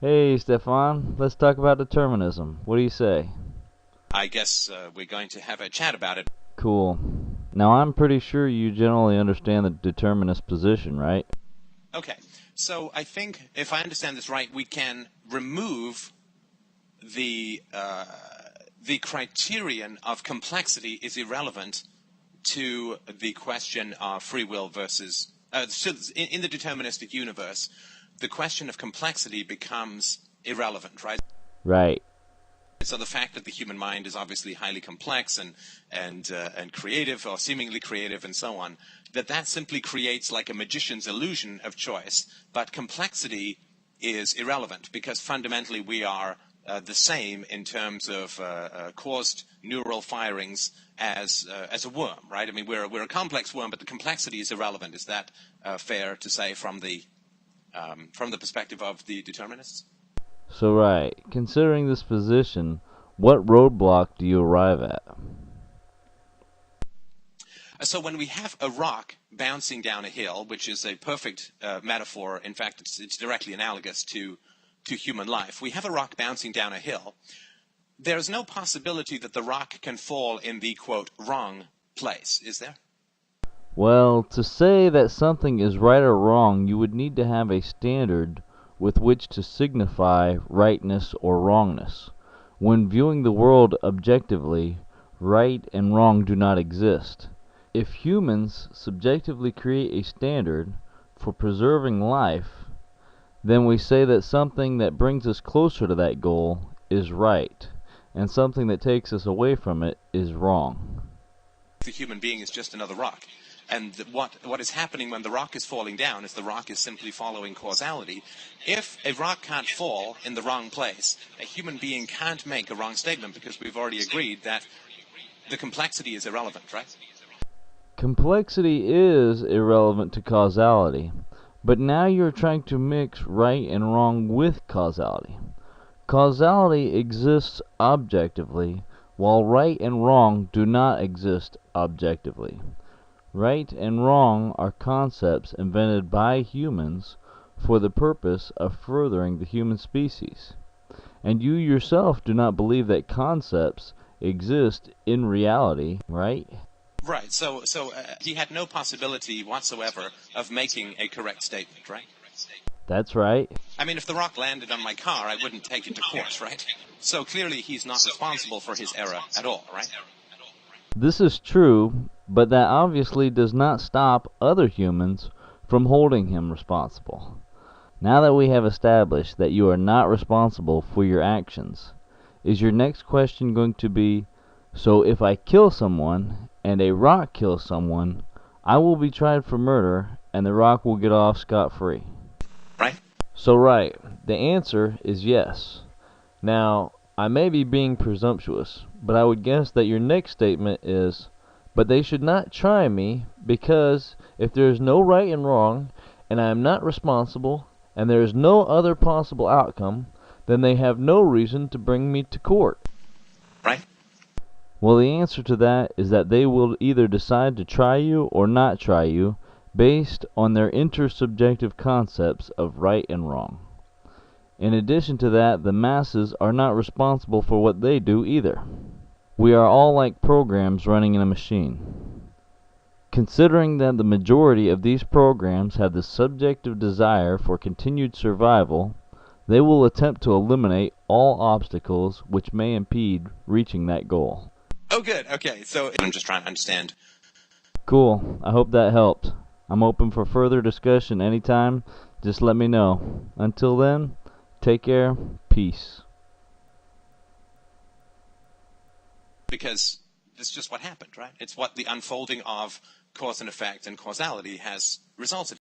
Hey, Stefan, let's talk about determinism. What do you say? I guess we're going to have a chat about it. Cool. Now, I'm pretty sure you generally understand the determinist position, right? Okay, so I think, if I understand this right, we can remove the criterion of complexity is irrelevant to the question of free will versus in the deterministic universe, the question of complexity becomes irrelevant, right? Right. So the fact that the human mind is obviously highly complex and creative, or seemingly creative, and so on, that simply creates like a magician's illusion of choice. But complexity is irrelevant because fundamentally we are the same in terms of caused neural firings as a worm, right? I mean, we're a complex worm, but the complexity is irrelevant. Is that fair to say from the perspective of the determinists? So, right. Considering this position, what roadblock do you arrive at? So when we have a rock bouncing down a hill, which is a perfect metaphor, in fact, it's directly analogous to human life. We have a rock bouncing down a hill. There's no possibility that the rock can fall in the, quote, wrong place, is there? Well, to say that something is right or wrong, you would need to have a standard with which to signify rightness or wrongness. When viewing the world objectively, right and wrong do not exist. If humans subjectively create a standard for preserving life, then we say that something that brings us closer to that goal is right, and something that takes us away from it is wrong. The human being is just another rock. And what is happening when the rock is falling down is the rock is simply following causality. If a rock can't fall in the wrong place, a human being can't make a wrong statement because we've already agreed that the complexity is irrelevant, right? Complexity is irrelevant to causality, but now you're trying to mix right and wrong with causality. Causality exists objectively, while right and wrong do not exist objectively. Right and wrong are concepts invented by humans for the purpose of furthering the human species. And you yourself do not believe that concepts exist in reality, right? Right. So he had no possibility whatsoever of making a correct statement, right? That's right. I mean, if the rock landed on my car, I wouldn't take it to court, right? So clearly he's not responsible for his error at all, right? This is true, but that obviously does not stop other humans from holding him responsible. Now that we have established that you are not responsible for your actions, is your next question going to be, so if I kill someone and a rock kills someone, I will be tried for murder and the rock will get off scot-free? Right? So right, the answer is yes. Now, I may be being presumptuous, but I would guess that your next statement is, but they should not try me because if there is no right and wrong, and I am not responsible, and there is no other possible outcome, then they have no reason to bring me to court. Right? Well, the answer to that is that they will either decide to try you or not try you based on their intersubjective concepts of right and wrong. In addition to that, the masses are not responsible for what they do either. We are all like programs running in a machine. Considering that the majority of these programs have the subjective desire for continued survival, they will attempt to eliminate all obstacles which may impede reaching that goal. Oh, good. Okay. So I'm just trying to understand. Cool. I hope that helped. I'm open for further discussion anytime. Just let me know. Until then, take care. Peace. Because it's just what happened, right? It's what the unfolding of cause and effect and causality has resulted in.